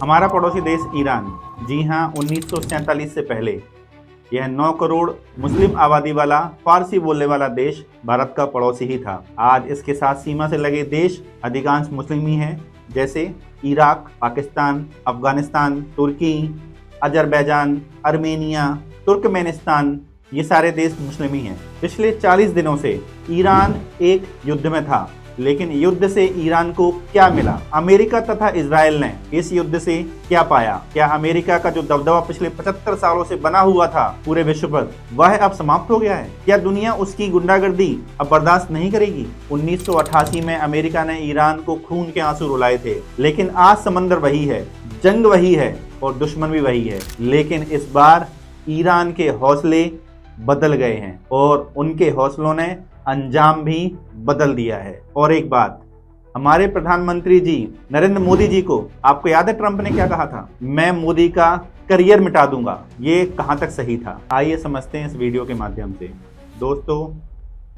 हमारा पड़ोसी देश ईरान, जी हाँ, 1947 से पहले यह 9 करोड़ मुस्लिम आबादी वाला फारसी बोलने वाला देश भारत का पड़ोसी ही था। आज इसके साथ सीमा से लगे देश अधिकांश मुस्लिम ही हैं, जैसे इराक, पाकिस्तान, अफगानिस्तान, तुर्की, अजरबैजान, आर्मेनिया, तुर्कमेनिस्तान, ये सारे देश मुस्लिम ही हैं। पिछले 40 दिनों से ईरान एक युद्ध में था, लेकिन युद्ध से ईरान को क्या मिला? अमेरिका तथा इजराइल ने इस युद्ध से क्या पाया? क्या अमेरिका का जो दबदबा पिछले 75 सालों से बना हुआ था पूरे विश्व पर, वह अब समाप्त हो गया है? क्या दुनिया उसकी गुंडागर्दी अब बर्दाश्त नहीं करेगी? 1988 में अमेरिका ने ईरान को खून के आंसू रुलाए थे, लेकिन आज समंदर वही है, जंग वही है और दुश्मन भी वही है। लेकिन इस बार ईरान के हौसले बदल गए हैं और उनके हौसलों ने अंजाम भी बदल दिया है। और एक बात, हमारे प्रधानमंत्री जी नरेंद्र मोदी जी को आपको याद है ट्रंप ने क्या कहा था? मैं मोदी का करियर मिटा दूंगा। ये कहां तक सही था? आइए समझते हैं इस वीडियो के माध्यम से। दोस्तों,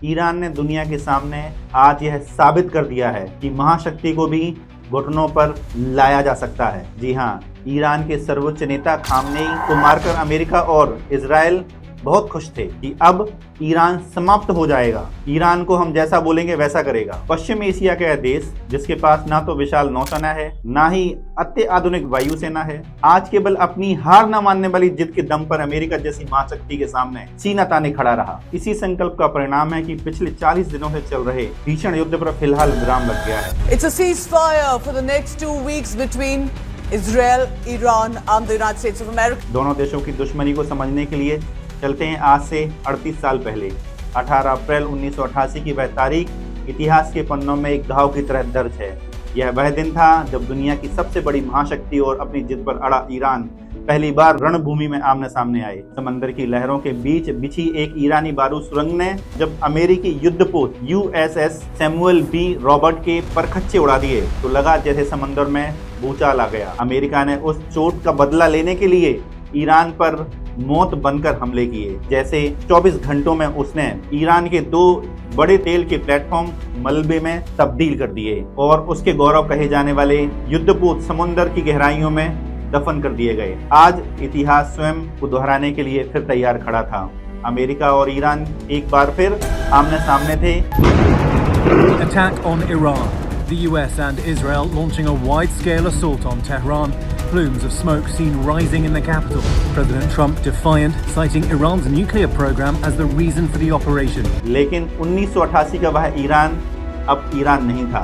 ईरान ने दुनिया के सामने आज यह साबित कर दिया है कि महाशक्ति को भी घुटनों पर लाया जा सकता है। जी हाँ, ईरान के सर्वोच्च नेता खामनेई को मारकर अमेरिका और इजराइल बहुत खुश थे कि अब ईरान समाप्त हो जाएगा। ईरान को हम जैसा बोलेंगे वैसा करेगा। पश्चिम एशिया का यह देश, जिसके पास ना तो विशाल नौसेना है, ना ही अत्याधुनिक वायुसेना है, आज केवल अपनी हार न मानने वाली जिद के दम पर अमेरिका जैसी महाशक्ति के सामने सीना ताने खड़ा रहा। इसी संकल्प का परिणाम है कि पिछले 40 दिनों से चल रहे भीषण युद्ध पर फिलहाल विराम लग गया है। It's a ceasefire for the next 2 weeks between Israel, Iran and the United States of America. दोनों देशों की दुश्मनी को समझने के लिए चलते हैं आज से 38 साल पहले। 18 अप्रैल 1988 की वह तारीख इतिहास के पन्नों में एक घाव की तरह दर्ज है। यह वह दिन था जब दुनिया की सबसे बड़ी महाशक्ति और अपनी जिद पर अड़ा ईरान पहली बार रणभूमि में आमने सामने आए। समंदर की लहरों के बीच बिछी एक ईरानी बारूद सुरंग ने जब अमेरिकी युद्धपोत USS सैमुअल B रॉबर्ट के परखच्चे उड़ा दिए तो लगा जैसे समंदर में भूचाल आ गया। अमेरिका ने उस चोट का बदला लेने के लिए ईरान पर मौत बनकर हमले किए। जैसे 24 घंटों में उसने ईरान के 2 बड़े तेल के प्लेटफॉर्म मलबे में तब्दील कर दिए और उसके गौरव कहे जाने वाले युद्धपोत समुद्र की गहराइयों में दफन कर दिए गए। आज इतिहास स्वयं को दोहराने के लिए फिर तैयार खड़ा था। अमेरिका और ईरान एक बार फिर आमने सामने थे। Attack on Iran. The US and Israel launching a wide-scale assault on Tehran. Plumes of smoke seen rising in the capital. President Trump defiant, citing Iran's nuclear program as the reason for the operation. लेकिन 1988 का वह Iran अब Iran नहीं था,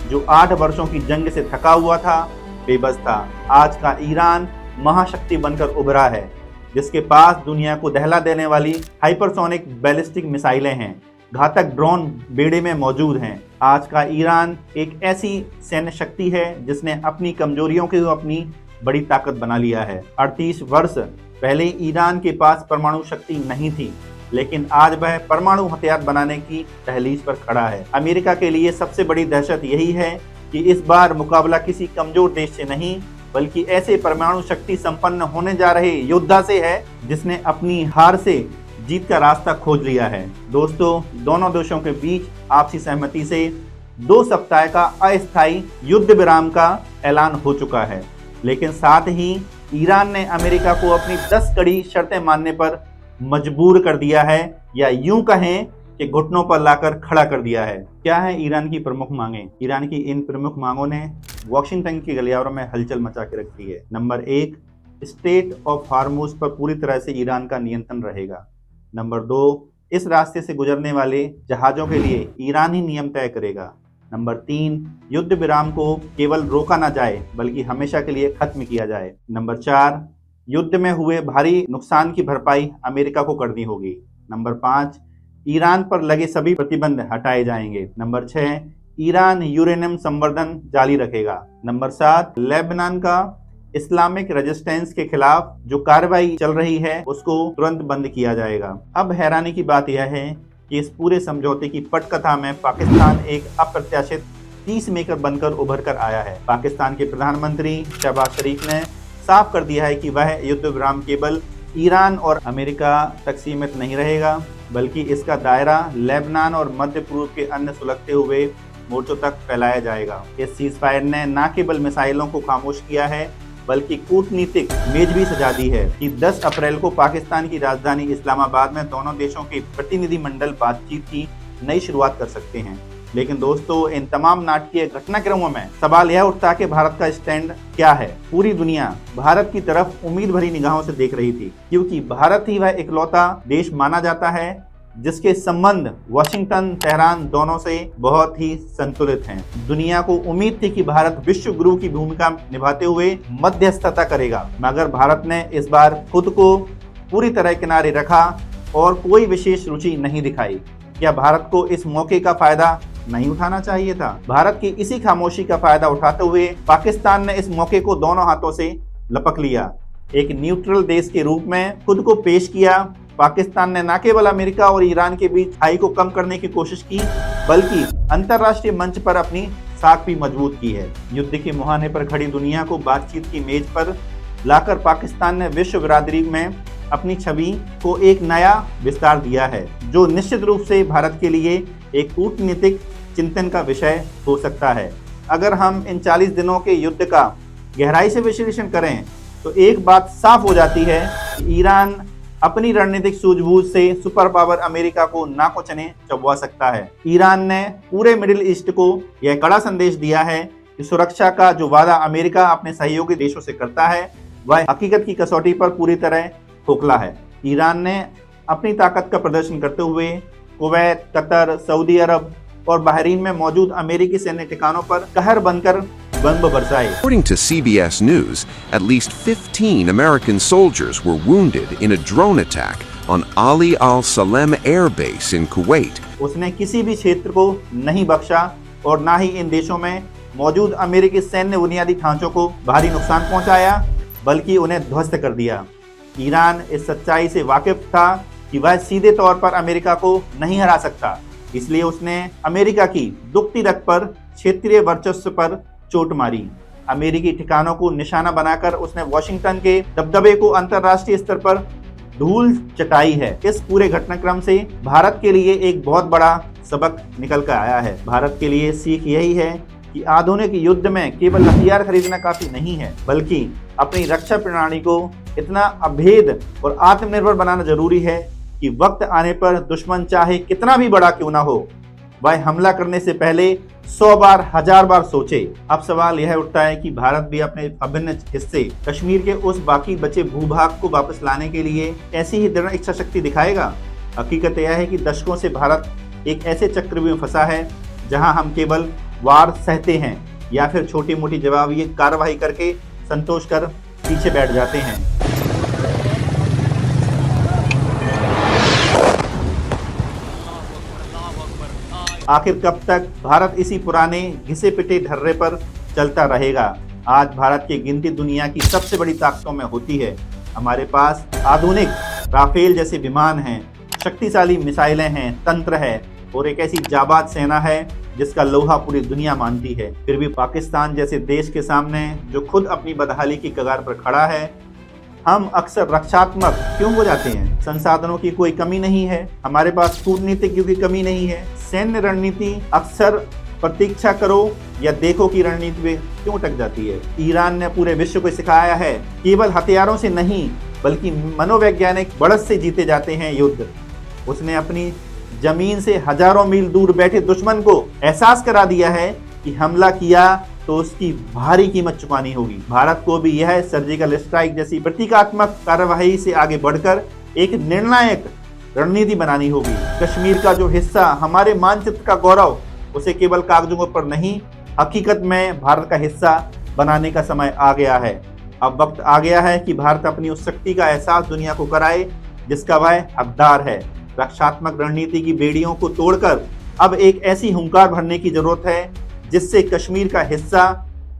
जो 8 वर्षों की जंग से थका हुआ था, बेबस था। आज का ईरान महाशक्ति बनकर उभरा है, जिसके पास दुनिया को दहला देने वाली हाइपरसोनिक बैलिस्टिक मिसाइलें हैं, घातक ड्रोन बेड़े में मौजूद हैं। आज का ईरान एक ऐसी सैन्य शक्ति है जिसने अपनी कमजोरियों को अपनी बड़ी ताकत बना लिया है। 38 वर्ष पहले ईरान के पास परमाणु शक्ति नहीं थी, लेकिन आज वह परमाणु हथियार बनाने की दहलीज पर खड़ा है। अमेरिका के लिए सबसे बड़ी दहशत यही है कि इस बार मुकाबला किसी कमजोर देश से नहीं, बल्कि ऐसे परमाणु शक्ति संपन्न होने जा रहे योद्धा से है जिसने अपनी हार से जीत का रास्ता खोज लिया है। दोस्तों, दोनों देशों के बीच आपसी सहमति से 2 सप्ताह का अस्थायी युद्ध विराम का ऐलान हो चुका है, लेकिन साथ ही ईरान ने अमेरिका को अपनी 10 कड़ी शर्तें मानने पर मजबूर कर दिया है, या यूं कहें कि घुटनों पर लाकर खड़ा कर दिया है। क्या है ईरान की प्रमुख मांगें? ईरान की इन प्रमुख मांगों ने वॉशिंगटन के गलियारों में हलचल मचा के रखी है। नंबर 1, स्ट्रेट ऑफ हार्मुज पर पूरी तरह से ईरान का नियंत्रण रहेगा। नंबर 2, इस रास्ते से गुजरने वाले जहाजों के लिए ईरान ही नियम तय करेगा। नंबर 3, युद्ध विराम को केवल रोका ना जाए, बल्कि हमेशा के लिए खत्म किया जाए। नंबर 4, युद्ध में हुए भारी नुकसान की भरपाई अमेरिका को करनी होगी। नंबर 5, ईरान पर लगे सभी प्रतिबंध हटाए जाएंगे। नंबर 6, ईरान यूरेनियम संवर्धन जारी रखेगा। नंबर 7, लेबनान का इस्लामिक रेजिस्टेंस के खिलाफ जो कार्रवाई चल रही है उसको तुरंत बंद किया जाएगा। अब हैरानी की बात यह है कि इस पूरे समझौते की पटकथा में पाकिस्तान एक अप्रत्याशित पीस मेकर बनकर उभर कर आया है। पाकिस्तान के प्रधानमंत्री शहबाज शरीफ ने साफ कर दिया है कि वह युद्ध विराम केवल ईरान और अमेरिका तक सीमित नहीं रहेगा, बल्कि इसका दायरा लेबनान और मध्य पूर्व के अन्य सुलगते हुए मोर्चों तक फैलाया जाएगा। इस सीज़फायर ने न केवल मिसाइलों को खामोश किया है, बल्कि कूटनीतिक मेज भी सजा दी है कि 10 अप्रैल को पाकिस्तान की राजधानी इस्लामाबाद में दोनों देशों के प्रतिनिधिमंडल बातचीत की नई शुरुआत कर सकते हैं। लेकिन दोस्तों, इन तमाम नाटकीय घटनाक्रमों में सवाल यह उठता है कि भारत का स्टैंड क्या है। पूरी दुनिया भारत की तरफ उम्मीद भरी निगाहों से देख रही थी, क्योंकि भारत ही वह इकलौता देश माना जाता है जिसके संबंध वाशिंगटन तेहरान दोनों से बहुत ही संतुलित हैं। दुनिया को उम्मीद थी कि भारत विश्व गुरु की भूमिका निभाते हुए मध्यस्थता करेगा, मगर भारत ने इस बार खुद को पूरी तरह किनारे रखा और कोई विशेष रुचि नहीं दिखाई। क्या भारत को इस मौके का फायदा नहीं उठाना चाहिए था? भारत की इसी खामोशी का फायदा उठाते हुए पाकिस्तान ने इस मौके को दोनों हाथों से लपक लिया। एक न्यूट्रल देश के रूप में खुद को पेश किया। पाकिस्तान ने न केवल अमेरिका और ईरान के बीच खाई को कम करने की कोशिश की, बल्कि अंतर्राष्ट्रीय मंच पर अपनी साख भी मजबूत की है। युद्ध के मुहाने पर खड़ी दुनिया को बातचीत की मेज पर लाकर पाकिस्तान ने विश्व बिरादरी में अपनी छवि को एक नया विस्तार दिया है, जो निश्चित रूप से भारत के लिए एक कूटनीतिक चिंतन का विषय हो सकता है। अगर हम इन 40 दिनों के युद्ध का गहराई से विश्लेषण करें तो एक बात साफ हो जाती है कि ईरान अपनी रणनीतिक सूझबूझ से सुपर पावर अमेरिका को नाकोचने चबवा सकता है। ईरान ने पूरे मिडिल ईस्ट को यह कड़ा संदेश दिया है कि सुरक्षा का जो वादा अमेरिका अपने सहयोगी देशों से करता है, वह हकीकत की कसौटी पर पूरी तरह खोखला है। ईरान ने अपनी ताकत का प्रदर्शन करते हुए कुवैत, कतर, सऊदी अरब और बहरीन में मौजूद अमेरिकी सैन्य ठिकानों पर कहर बनकर बम बरसाए। According to CBS News, at least 15 American soldiers were wounded in a drone attack on Ali Al Salem Air Base in Kuwait. उसने किसी भी क्षेत्र को नहीं बख्शा और ना ही इन देशों में मौजूद अमेरिकी सैन्य बुनियादी ढांचों को भारी नुकसान पहुंचाया, बल्कि उन्हें ध्वस्त कर दिया। ईरान इस सच्चाई से वाकिफ था कि वह सीधे तौर पर अमेरिका को नहीं हरा सकता, इसलिए उसने अमेरिका की दुखती रख पर क्षेत्रीय वर्चस्व पर चोट मारी। अमेरिकी ठिकानों को निशाना बनाकर उसने वॉशिंगटन के दबदबे को अंतर्राष्ट्रीय स्तर पर धूल चटाई है। इस पूरे घटनाक्रम से भारत के लिए एक बहुत बड़ा सबक निकल कर आया है। भारत के लिए सीख यही है कि आधुनिक युद्ध में केवल हथियार खरीदना काफी नहीं है, बल्कि अपनी रक्षा प्रणाली को इतना अभेद और आत्मनिर्भर बनाना जरूरी है कि वक्त आने पर दुश्मन चाहे कितना भी बड़ा क्यों ना हो, वह हमला करने से पहले 100 बार 1000 बार सोचे। अब सवाल यह उठता है कि भारत भी अपने अभिन्न हिस्से कश्मीर के उस बाकी बचे भूभाग को वापस लाने के लिए ऐसी ही दृढ़ इच्छा शक्ति दिखाएगा। हकीकत यह है कि दशकों से भारत एक ऐसे चक्रव्यूह में फंसा है जहां हम केवल वार सहते हैं या फिर छोटी मोटी जवाबी कार्रवाई करके संतोष कर पीछे बैठ जाते हैं। आखिर कब तक भारत इसी पुराने घिसे पिटे ढर्रे पर चलता रहेगा? आज भारत की गिनती दुनिया की सबसे बड़ी ताकतों में होती है। हमारे पास आधुनिक राफेल जैसे विमान हैं, शक्तिशाली मिसाइलें हैं, तंत्र है और एक ऐसी जाबाज सेना है जिसका लोहा पूरी दुनिया मानती है। फिर भी पाकिस्तान जैसे देश के सामने, जो खुद अपनी बदहाली की कगार पर खड़ा है, हम अक्सर रक्षात्मक क्यों हो जाते हैं? संसाधनों की कोई कमी नहीं है, हमारे पास कूटनीतिज्ञों की कमी नहीं है। सैन्य रणनीति अक्सर प्रतीक्षा करो या देखो की रणनीति में क्यों अटक जाती है? ईरान ने पूरे विश्व को सिखाया है केवल हथियारों से नहीं, बल्कि मनोवैज्ञानिक बढ़त से जीते जाते हैं युद्ध। उसने अपनी जमीन से हजारों मील दूर बैठे दुश्मन को एहसास करा दिया है कि हमला किया तो उसकी भारी कीमत चुकानी होगी। भारत को भी यह सर्जिकल स्ट्राइक जैसी प्रतीकात्मक कार्यवाही से आगे बढ़कर एक निर्णायक रणनीति बनानी होगी। कश्मीर का जो हिस्सा हमारे मानचित्र का गौरव, उसे केवल कागजों पर नहीं, हकीकत में भारत का हिस्सा बनाने का समय आ गया है। अब वक्त आ गया है कि भारत अपनी उस शक्ति का एहसास दुनिया को कराए जिसका वह हकदार है। रक्षात्मक रणनीति की बेड़ियों को तोड़कर अब एक ऐसी हुंकार भरने की जरूरत है जिससे कश्मीर का हिस्सा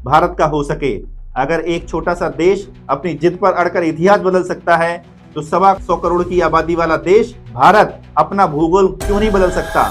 भारत का हो सके। अगर एक छोटा सा देश अपनी जिद पर अड़कर इतिहास बदल सकता है, तो 125 करोड़ की आबादी वाला देश भारत अपना भूगोल क्यों नहीं बदल सकता?